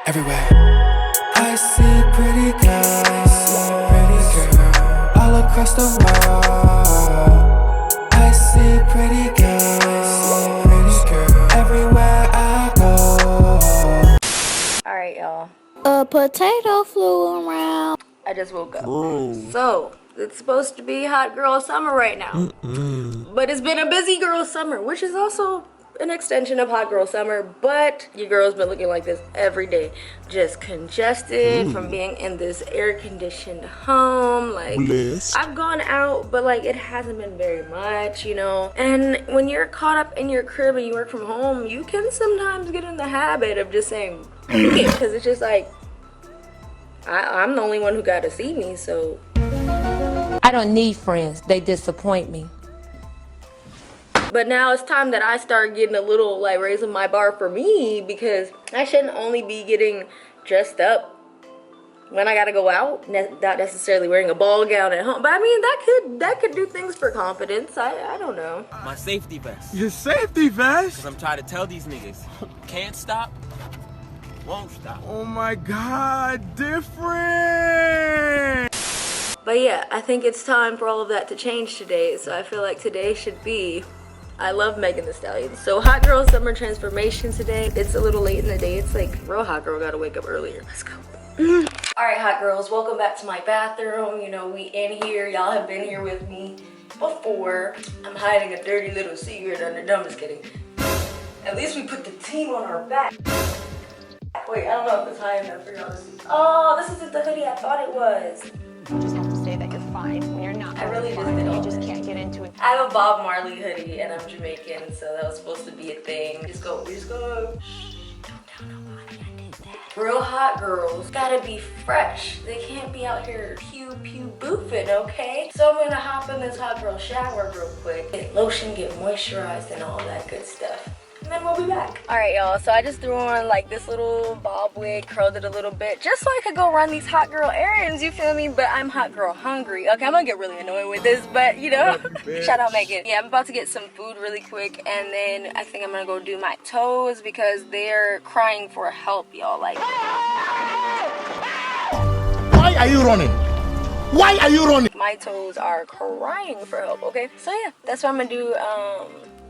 everywhere. I see pretty girls, all across the world. I see pretty girls, everywhere I go. Alright, y'all. A potato flew around. I just woke up. So, it's supposed to be hot girl summer right now. But it's been a busy girl summer, which is also an extension of hot girl summer. But your girl's been looking like this every day. Just congested from being in this air-conditioned home. Like, I've gone out, but like it hasn't been very much, you know. And when you're caught up in your crib and you work from home, you can sometimes get in the habit of just saying, because it's just like, I'm the only one who got to see me, so. I don't need friends, they disappoint me. But now it's time that I start getting a little, like, raising my bar for me, because I shouldn't only be getting dressed up when I gotta go out, not necessarily wearing a ball gown at home. But I mean, that could do things for confidence. I don't know. My safety vest. Your safety vest? Cause I'm trying to tell these niggas, can't stop, won't stop. Oh my God, different. But yeah, I think it's time for all of that to change today. So I feel like today should be, I love Megan Thee Stallion. So hot girl summer transformation today. It's a little late in the day. It's like real hot girl gotta wake up earlier. Let's go. All right, hot girls, welcome back to my bathroom. You know, we in here. Y'all have been here with me before. I'm hiding a dirty little secret under. No, I'm just kidding. At least we put the team on our back. Wait, I don't know if it's high enough for y'all to see. Oh, this isn't the hoodie I thought it was. You just have to say that you're fine when you're not. I really just fine. did all You just that. can't get into it. I have a Bob Marley hoodie and I'm Jamaican, so that was supposed to be a thing. We just go. Shh, don't tell nobody I did that. Real hot girls gotta be fresh. They can't be out here pew boofing, okay? So I'm gonna hop in this hot girl shower real quick. Get lotion, get moisturized and all that good stuff. And then we'll be back. All right, y'all, so I just threw on like this little bob wig, curled it a little bit, just so I could go run these hot girl errands, you feel me? But I'm hot girl hungry. Okay, I'm gonna get really annoyed with this, but you know, shout out Megan. Yeah, I'm about to get some food really quick, and then I think I'm gonna go do my toes because they're crying for help, y'all. Like, Why are you running? Why are you running? my toes are crying for help, okay? So yeah, that's what I'm gonna do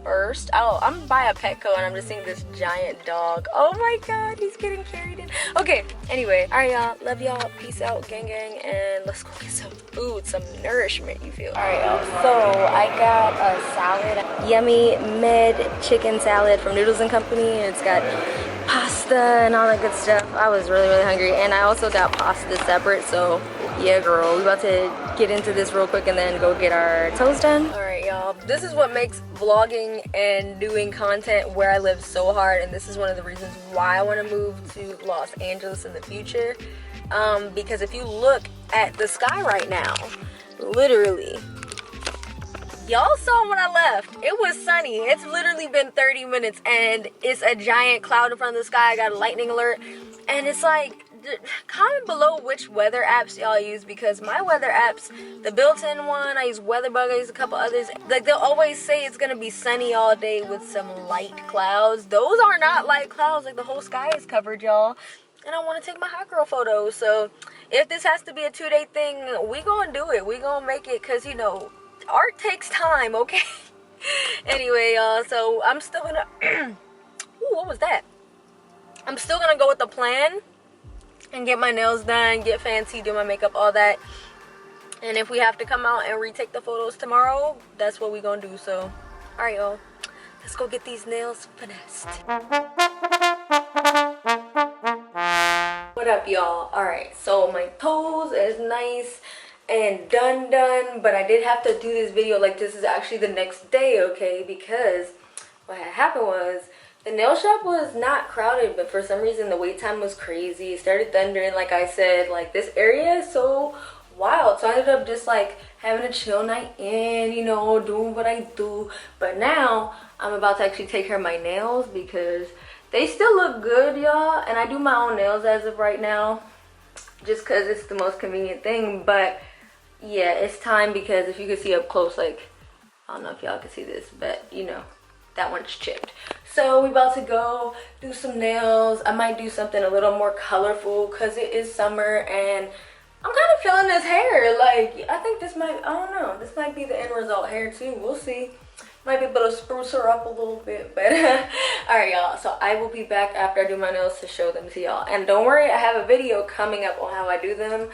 first. Oh, I'm by a Petco and I'm just seeing this giant dog. Oh my God, he's getting carried in. Okay, anyway, all right, y'all. Love y'all. Peace out, gang, and let's go get some food, some nourishment, you feel. All right, y'all. So I got a salad, Yummy Med chicken salad from Noodles and Company, and it's got pasta and all that good stuff. I was really hungry, and I also got pasta separate, so yeah, girl, we about to get into this real quick and then go get our toes done. All right, y'all, this is what makes vlogging and doing content where I live so hard, and this is one of the reasons why I want to move to Los Angeles in the future, because if you look at the sky right now, literally, y'all saw when I left, it was sunny. It's literally been 30 minutes and it's a giant cloud in front of the sky. I got a lightning alert, and it's like, comment below which weather apps y'all use, because my weather apps, the built-in one, I use WeatherBug, I use a couple others, like they'll always say it's gonna be sunny all day with some light clouds. Those are not light clouds, like the whole sky is covered, y'all. And I want to take my hot girl photos, so if this has to be a 2-day thing, we gonna do it. We gonna make it, because you know, art takes time, okay? Anyway, y'all, so I'm still gonna ooh, what was that? I'm still gonna go with the plan and get my nails done, get fancy, do my makeup, all that. And if we have to come out and retake the photos tomorrow, that's what we gonna do. So, all right, y'all, let's go get these nails finessed. What up, y'all? All right, so my toes is nice and done, but I did have to do this video like this is actually the next day, okay? Because what had happened was, the nail shop was not crowded, but for some reason the wait time was crazy. It started thundering, like I said. Like, this area is so wild. So I ended up just like having a chill night in, you know, doing what I do. But now I'm about to actually take care of my nails because they still look good, y'all. And I do my own nails as of right now, just because it's the most convenient thing. But yeah, it's time, because if you can see up close, like, I don't know if y'all can see this, but you know, that one's chipped. So we about to go do some nails. I might do something a little more colorful because it is summer and I'm kind of feeling this hair. Like, I think this might, I don't know, this might be the end result hair too. We'll see. Might be able to spruce her up a little bit, but all right, y'all. So I will be back after I do my nails to show them to y'all. And don't worry, I have a video coming up on how I do them.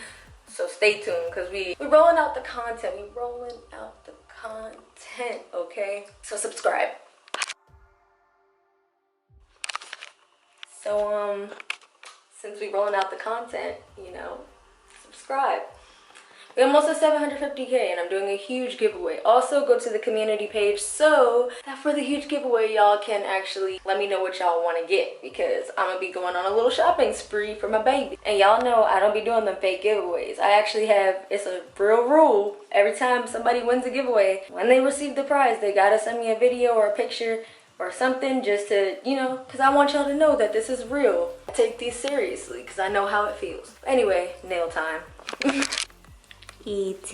So stay tuned because we rolling out the content. We rolling out the content, okay? So subscribe. So since we rolling out the content, you know, subscribe. We almost at 750K and I'm doing a huge giveaway. Also go to the community page so that for the huge giveaway y'all can actually let me know what y'all want to get, because I'm gonna be going on a little shopping spree for my baby. And y'all know I don't be doing them fake giveaways. I actually have, it's a real rule, every time somebody wins a giveaway, when they receive the prize they gotta send me a video or a picture or something, just to, you know, because I want y'all to know that this is real. I take these seriously because I know how it feels. Anyway, nail time. ET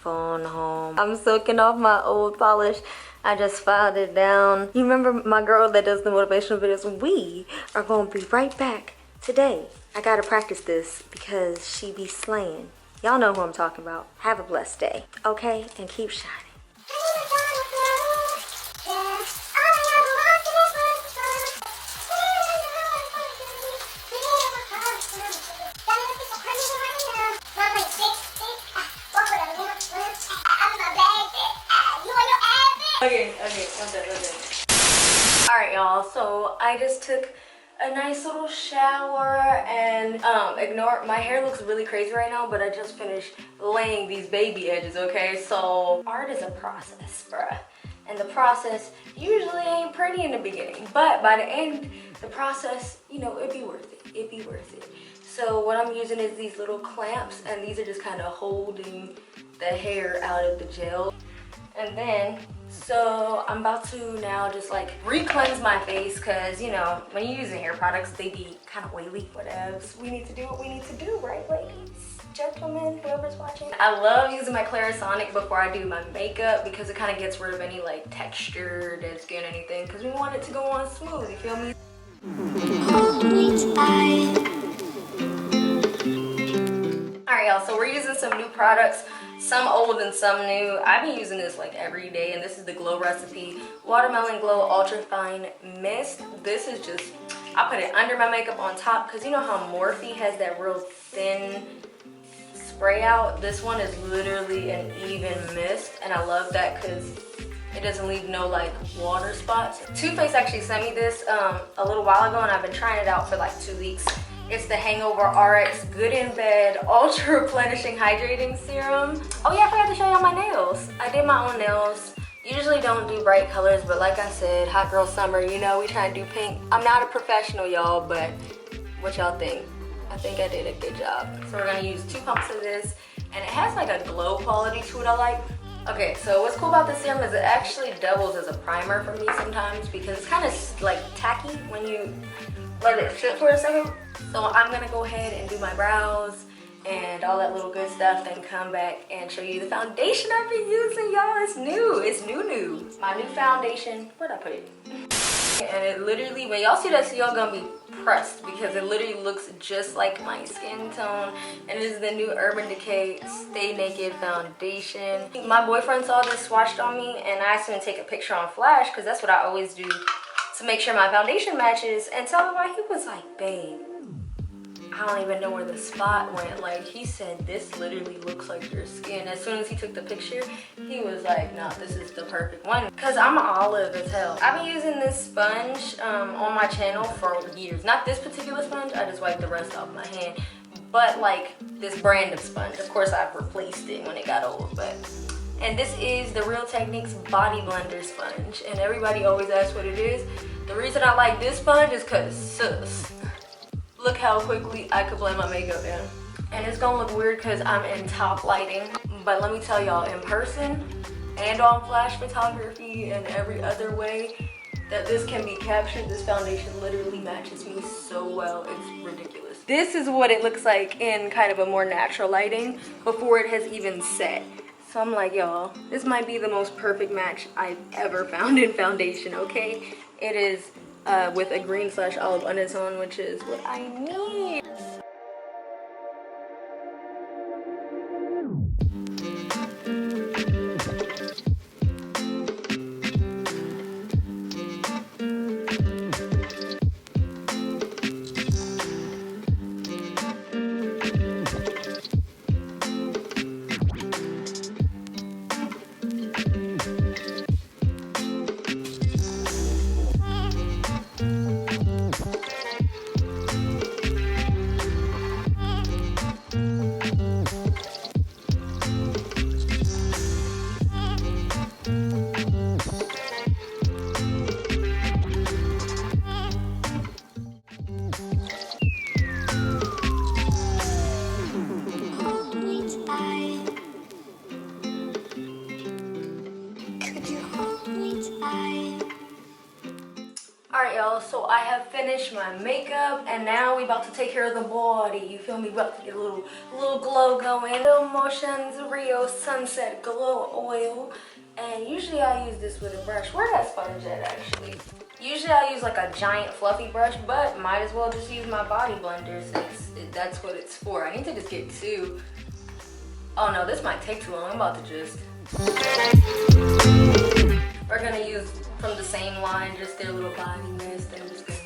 phone home. I'm soaking off my old polish. I just filed it down. You remember my girl that does the motivational videos? We are gonna be right back today. I gotta practice this because she be slaying. Y'all know who I'm talking about. Have a blessed day, okay? And keep shining. Okay, I'm done. Alright, y'all, so I just took a nice little shower and ignore, my hair looks really crazy right now, but I just finished laying these baby edges, okay? So art is a process, bruh. And the process usually ain't pretty in the beginning, but by the end, the process, you know, it'd be worth it. It'd be worth it. So what I'm using is these little clamps, and these are just kind of holding the hair out of the gel. And then, so I'm about to now just like re-cleanse my face because, you know, when you're using hair products, they be kind of oily. Whatevs. We need to do what we need to do, right, ladies? Gentlemen, whoever's watching. I love using my Clarisonic before I do my makeup because it kind of gets rid of any like texture, dead skin, anything, because we want it to go on smooth, you feel me? Alright, y'all, so we're using some new products. Some old and some new. I've been using this like every day, and this is the Glow Recipe Watermelon Glow Ultrafine Mist. This is just, I put it under my makeup on top because you know how Morphe has that real thin spray out? This one is literally an even mist, and I love that because it doesn't leave no like water spots. Too Faced actually sent me this a little while ago, and I've been trying it out for like 2 weeks. It's the Hangover Rx Good in Bed Ultra Replenishing Hydrating Serum. Oh yeah, I forgot to show y'all my nails. I did my own nails. Usually don't do bright colors, but like I said, hot girl summer, you know, we try to do pink. I'm not a professional, y'all, but what y'all think? I think I did a good job. So we're gonna use 2 pumps of this, and it has like a glow quality to it I like. Okay, so what's cool about this serum is it actually doubles as a primer for me sometimes because it's kind of like tacky when you let it sit for a second. So I'm gonna go ahead and do my brows and all that little good stuff, then come back and show you the foundation I've been using, y'all. It's new, it's new. My new foundation, where'd I put it? And it literally, when y'all see that, y'all gonna be pressed because it literally looks just like my skin tone. And it is the new Urban Decay Stay Naked Foundation. My boyfriend saw this swatched on me, and I asked him to take a picture on flash because that's what I always do to make sure my foundation matches. And tell me why. He was like, babe, I don't even know where the spot went. Like, he said, this literally looks like your skin. As soon as he took the picture, he was like, nah, this is the perfect one. Because I'm olive as hell. I've been using this sponge on my channel for years. Not this particular sponge, I just wiped the rest off my hand. But like this brand of sponge. Of course, I've replaced it when it got old, but. And this is the Real Techniques Body Blender Sponge. And everybody always asks what it is. The reason I like this sponge is because, sis, look how quickly I could blend my makeup in. And it's gonna look weird because I'm in top lighting. But let me tell y'all, in person and on flash photography and every other way that this can be captured, this foundation literally matches me so well. It's ridiculous. This is what it looks like in kind of a more natural lighting before it has even set. So I'm like, y'all, this might be the most perfect match I've ever found in foundation, okay? It is with a green/olive undertone, which is what I need. Alright y'all, so I have finished my makeup and now we about to take care of the body. You feel me? About to get a little glow going. Little Motions Rio Sunset Glow Oil. And usually I use this with a brush. Where's that sponge at actually? Usually I use like a giant fluffy brush, but might as well just use my body blender since that's what it's for. I need to just get two. Oh no, this might take too long. I'm about to just... We're gonna use from the same line, just their little body mist. And I'm just gonna...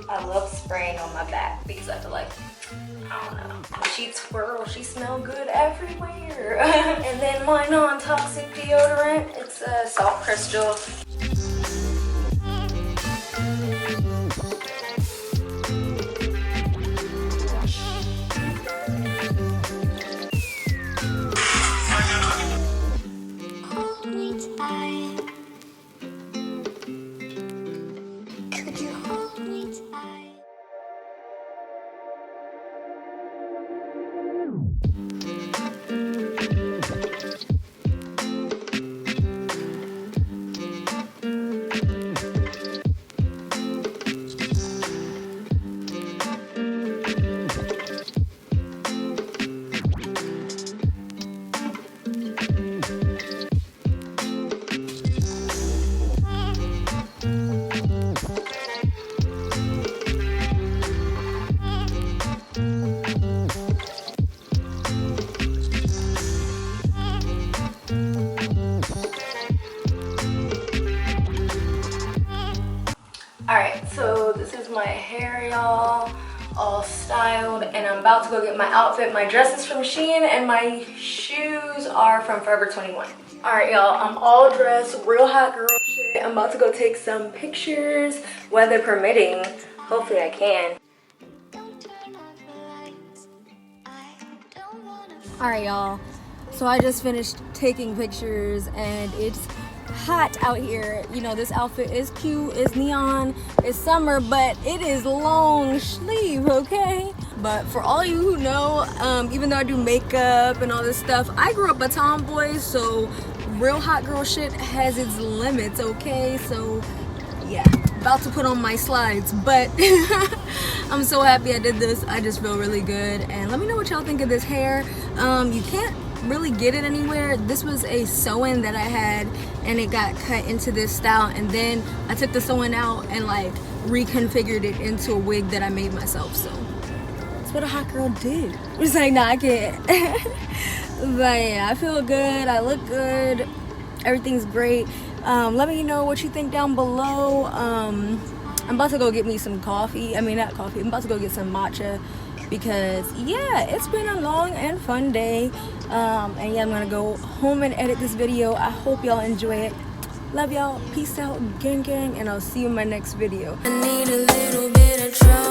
I love spraying on my back because I feel like, I don't know, when she twirl, she smells good everywhere. And then my non-toxic deodorant, it's a salt crystal. Alright, so this is my hair, y'all, all styled, and I'm about to go get my outfit. My dress is from Shein, and my shoes are from Forever 21. Alright, y'all, I'm all dressed, real hot girl shit. I'm about to go take some pictures, weather permitting. Hopefully I can. Alright, y'all, so I just finished taking pictures, and it's hot out here. You know, this outfit is cute, it's neon, it's summer, but it is long sleeve, okay? But for all you who know, even though I do makeup and all this stuff, I grew up a tomboy, so real hot girl shit has its limits, okay? So yeah, about to put on my slides, but I'm so happy I did this. I just feel really good. And let me know what y'all think of this hair. You can't really get it anywhere. This was a sew-in that I had, and it got cut into this style, and then I took the sew-in out and like reconfigured it into a wig that I made myself. So that's what a hot girl did. It's like, nah, I can't. But yeah, I feel good, I look good, everything's great. Let me know what you think down below. I'm about to go get me some coffee. I mean, not coffee, I'm about to go get some matcha, because yeah, it's been a long and fun day. And yeah, I'm gonna go home and edit this video. I hope y'all enjoy it. Love y'all, peace out, gang gang, and I'll see you in my next video. I need a little bit of trouble.